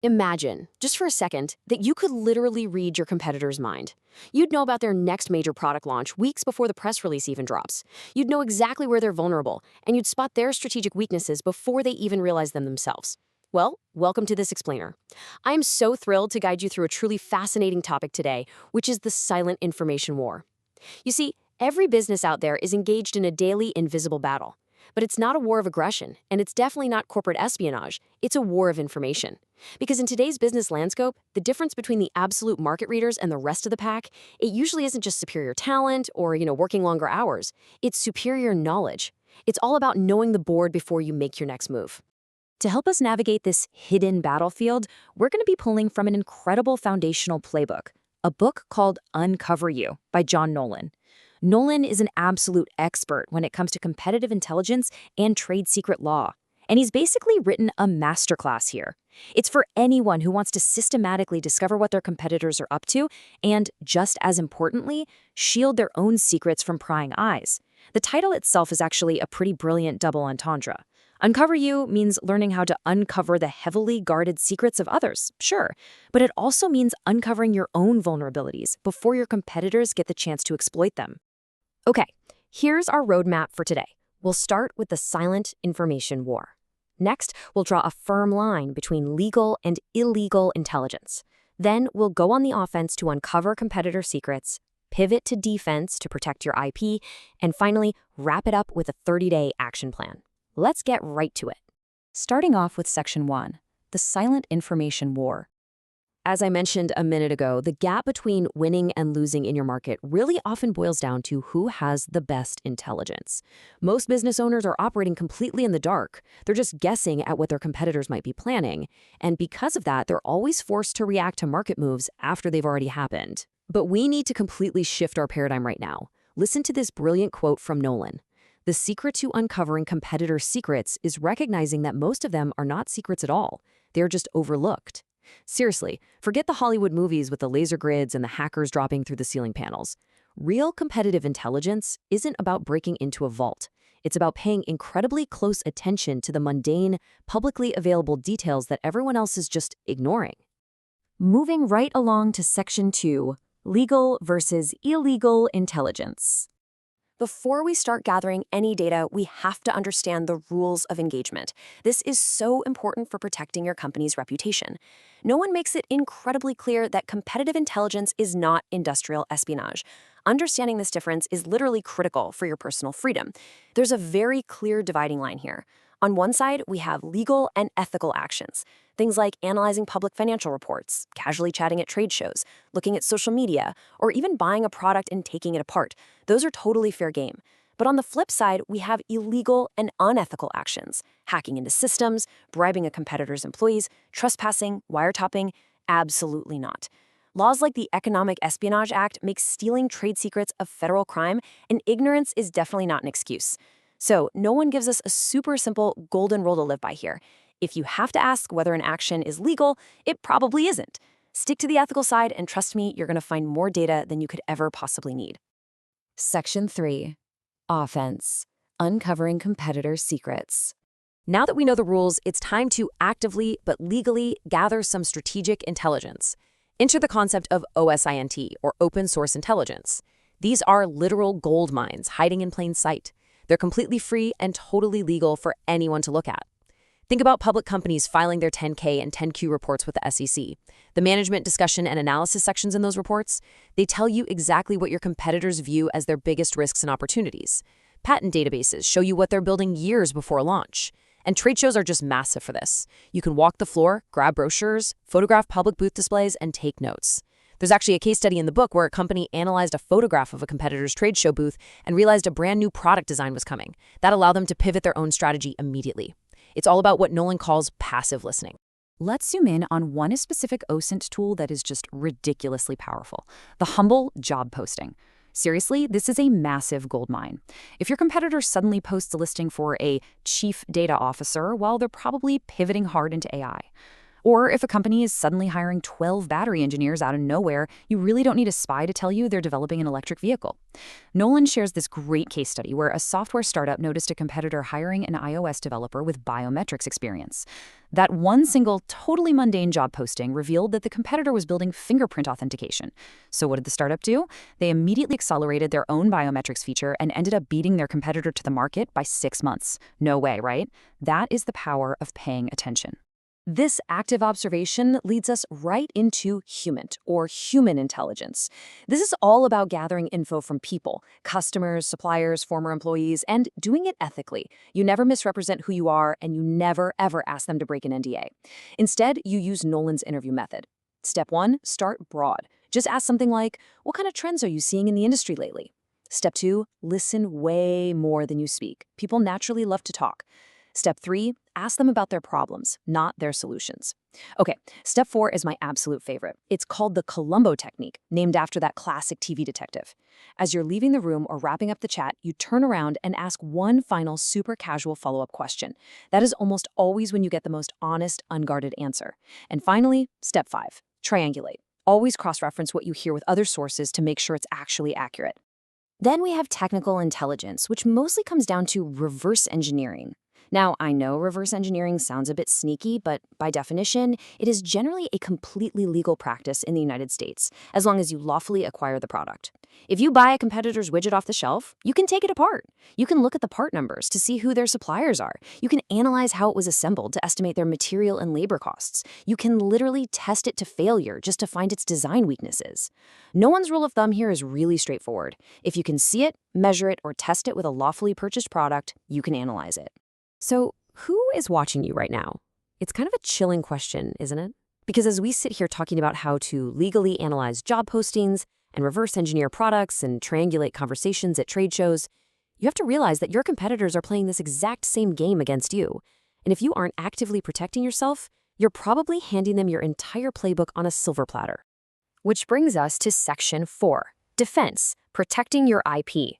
Imagine, just for a second, that you could literally read your competitor's mind. You'd know about their next major product launch weeks before the press release even drops. You'd know exactly where they're vulnerable, and you'd spot their strategic weaknesses before they even realize them themselves. Well, welcome to this explainer. I am so thrilled to guide you through a truly fascinating topic today, which is the silent information war. You see, every business out there is engaged in a daily invisible battle. But it's not a war of aggression, and it's definitely not corporate espionage. It's a war of information. Because in today's business landscape, the difference between the absolute market readers and the rest of the pack, it usually isn't just superior talent or, working longer hours. It's superior knowledge. It's all about knowing the board before you make your next move. To help us navigate this hidden battlefield, we're going to be pulling from an incredible foundational playbook, a book called Uncover You by Nolan. Nolan is an absolute expert when it comes to competitive intelligence and trade secret law. And he's basically written a masterclass here. It's for anyone who wants to systematically discover what their competitors are up to and, just as importantly, shield their own secrets from prying eyes. The title itself is actually a pretty brilliant double entendre. Uncover You means learning how to uncover the heavily guarded secrets of others, sure, but it also means uncovering your own vulnerabilities before your competitors get the chance to exploit them. Okay, here's our roadmap for today. We'll start with the silent information war. Next, we'll draw a firm line between legal and illegal intelligence. Then we'll go on the offense to uncover competitor secrets, pivot to defense to protect your IP, and finally, wrap it up with a 30-day action plan. Let's get right to it. Starting off with Section 1, the silent information war. As I mentioned a minute ago, the gap between winning and losing in your market really often boils down to who has the best intelligence. Most business owners are operating completely in the dark. They're just guessing at what their competitors might be planning. And because of that, they're always forced to react to market moves after they've already happened. But we need to completely shift our paradigm right now. Listen to this brilliant quote from Nolan. The secret to uncovering competitor secrets is recognizing that most of them are not secrets at all. They're just overlooked. Seriously, forget the Hollywood movies with the laser grids and the hackers dropping through the ceiling panels. Real competitive intelligence isn't about breaking into a vault. It's about paying incredibly close attention to the mundane, publicly available details that everyone else is just ignoring. Moving right along to Section 2, legal versus illegal intelligence. Before we start gathering any data, we have to understand the rules of engagement. This is so important for protecting your company's reputation. No one makes it incredibly clear that competitive intelligence is not industrial espionage. Understanding this difference is literally critical for your personal freedom. There's a very clear dividing line here. On one side, we have legal and ethical actions. Things like analyzing public financial reports, casually chatting at trade shows, looking at social media, or even buying a product and taking it apart. Those are totally fair game. But on the flip side, we have illegal and unethical actions. Hacking into systems, bribing a competitor's employees, trespassing, wiretapping, absolutely not. Laws like the Economic Espionage Act make stealing trade secrets a federal crime, and ignorance is definitely not an excuse. So no one gives us a super simple golden rule to live by here. If you have to ask whether an action is legal, it probably isn't. Stick to the ethical side, and trust me, you're going to find more data than you could ever possibly need. Section 3. Offense. Uncovering competitor secrets. Now that we know the rules, it's time to actively but legally gather some strategic intelligence. Enter the concept of OSINT, or open source intelligence. These are literal gold mines hiding in plain sight. They're completely free and totally legal for anyone to look at. Think about public companies filing their 10K and 10Q reports with the SEC. The management discussion and analysis sections in those reports, they tell you exactly what your competitors view as their biggest risks and opportunities. Patent databases show you what they're building years before launch. And trade shows are just massive for this. You can walk the floor, grab brochures, photograph public booth displays, and take notes. There's actually a case study in the book where a company analyzed a photograph of a competitor's trade show booth and realized a brand new product design was coming. That allowed them to pivot their own strategy immediately. It's all about what Nolan calls passive listening. Let's zoom in on one specific OSINT tool that is just ridiculously powerful, the humble job posting. Seriously, this is a massive goldmine. If your competitor suddenly posts a listing for a chief data officer, well, they're probably pivoting hard into AI. Or if a company is suddenly hiring 12 battery engineers out of nowhere, you really don't need a spy to tell you they're developing an electric vehicle. Nolan shares this great case study where a software startup noticed a competitor hiring an iOS developer with biometrics experience. That one single, totally mundane job posting revealed that the competitor was building fingerprint authentication. So what did the startup do? They immediately accelerated their own biometrics feature and ended up beating their competitor to the market by 6 months. No way, right? That is the power of paying attention. This active observation leads us right into human intelligence. This is all about gathering info from people, customers, suppliers, former employees, and doing it ethically. You never misrepresent who you are, and you never, ever ask them to break an NDA. Instead, you use Nolan's interview method. Step 1, start broad. Just ask something like, what kind of trends are you seeing in the industry lately? Step 2, listen way more than you speak. People naturally love to talk. Step 3, ask them about their problems, not their solutions. Okay, step 4 is my absolute favorite. It's called the Columbo technique, named after that classic TV detective. As you're leaving the room or wrapping up the chat, you turn around and ask one final super casual follow-up question. That is almost always when you get the most honest, unguarded answer. And finally, step 5, triangulate. Always cross-reference what you hear with other sources to make sure it's actually accurate. Then we have technical intelligence, which mostly comes down to reverse engineering. Now, I know reverse engineering sounds a bit sneaky, but by definition, it is generally a completely legal practice in the United States, as long as you lawfully acquire the product. If you buy a competitor's widget off the shelf, you can take it apart. You can look at the part numbers to see who their suppliers are. You can analyze how it was assembled to estimate their material and labor costs. You can literally test it to failure just to find its design weaknesses. No one's rule of thumb here is really straightforward. If you can see it, measure it, or test it with a lawfully purchased product, you can analyze it. So, who is watching you right now? It's kind of a chilling question, isn't it? Because as we sit here talking about how to legally analyze job postings and reverse engineer products and triangulate conversations at trade shows, you have to realize that your competitors are playing this exact same game against you. And if you aren't actively protecting yourself, you're probably handing them your entire playbook on a silver platter. Which brings us to Section 4, Defense, Protecting Your IP.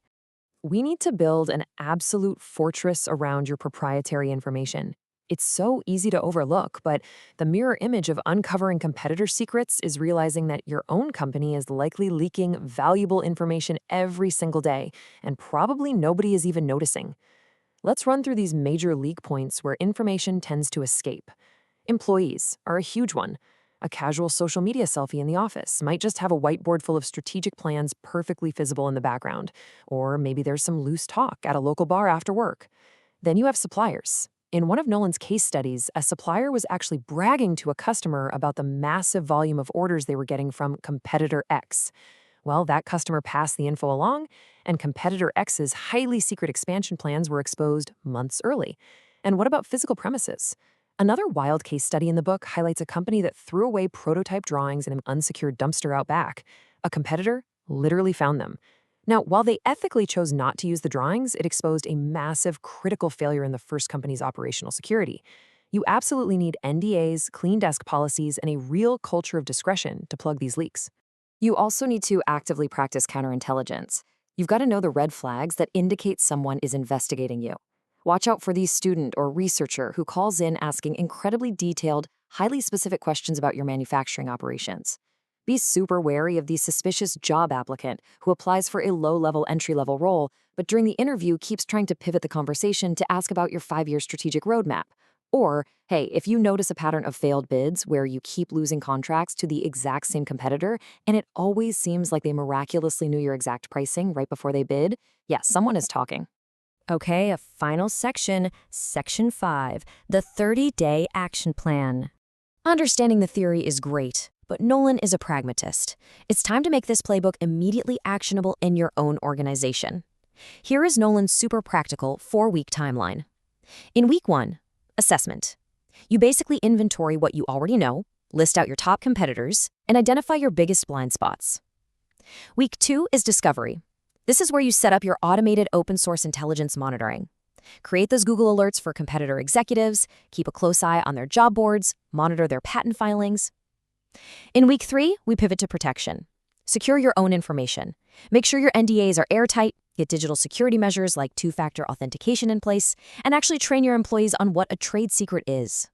We need to build an absolute fortress around your proprietary information. It's so easy to overlook, but the mirror image of uncovering competitor secrets is realizing that your own company is likely leaking valuable information every single day, and probably nobody is even noticing. Let's run through these major leak points where information tends to escape. Employees are a huge one. A casual social media selfie in the office might just have a whiteboard full of strategic plans perfectly visible in the background. Or maybe there's some loose talk at a local bar after work. Then you have suppliers. In one of Nolan's case studies, a supplier was actually bragging to a customer about the massive volume of orders they were getting from competitor X. Well, that customer passed the info along, and competitor X's highly secret expansion plans were exposed months early. And what about physical premises? Another wild case study in the book highlights a company that threw away prototype drawings in an unsecured dumpster out back. A competitor literally found them. Now, while they ethically chose not to use the drawings, it exposed a massive critical failure in the first company's operational security. You absolutely need NDAs, clean desk policies, and a real culture of discretion to plug these leaks. You also need to actively practice counterintelligence. You've got to know the red flags that indicate someone is investigating you. Watch out for the student or researcher who calls in asking incredibly detailed, highly specific questions about your manufacturing operations. Be super wary of the suspicious job applicant who applies for a low-level entry-level role, but during the interview keeps trying to pivot the conversation to ask about your 5-year strategic roadmap. Or, hey, if you notice a pattern of failed bids where you keep losing contracts to the exact same competitor, and it always seems like they miraculously knew your exact pricing right before they bid, yeah, someone is talking. Okay, a final section, Section 5, the 30-day action plan. Understanding the theory is great, but Nolan is a pragmatist. It's time to make this playbook immediately actionable in your own organization. Here is Nolan's super practical 4-week timeline. In week 1, assessment. You basically inventory what you already know, list out your top competitors, and identify your biggest blind spots. Week 2 is discovery. This is where you set up your automated open-source intelligence monitoring. Create those Google alerts for competitor executives, keep a close eye on their job boards, monitor their patent filings. In week 3, we pivot to protection. Secure your own information. Make sure your NDAs are airtight, get digital security measures like 2-factor authentication in place, and actually train your employees on what a trade secret is.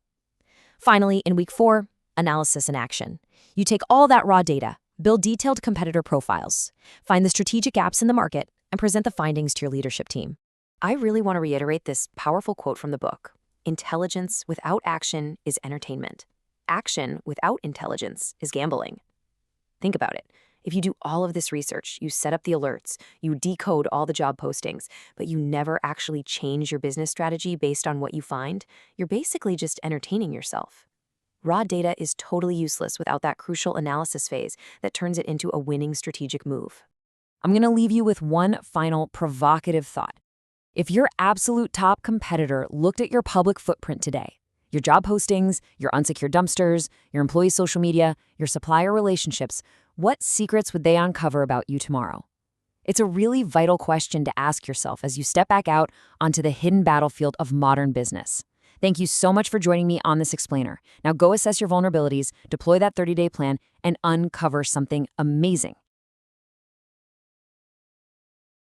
Finally, in week 4, analysis in action. You take all that raw data, build detailed competitor profiles, find the strategic gaps in the market, and present the findings to your leadership team. I really want to reiterate this powerful quote from the book. Intelligence without action is entertainment. Action without intelligence is gambling. Think about it. If you do all of this research, you set up the alerts, you decode all the job postings, but you never actually change your business strategy based on what you find, you're basically just entertaining yourself. Raw data is totally useless without that crucial analysis phase that turns it into a winning strategic move. I'm going to leave you with one final provocative thought. If your absolute top competitor looked at your public footprint today, your job postings, your unsecured dumpsters, your employee social media, your supplier relationships, what secrets would they uncover about you tomorrow? It's a really vital question to ask yourself as you step back out onto the hidden battlefield of modern business. Thank you so much for joining me on this explainer. Now go assess your vulnerabilities, deploy that 30-day plan, and uncover something amazing.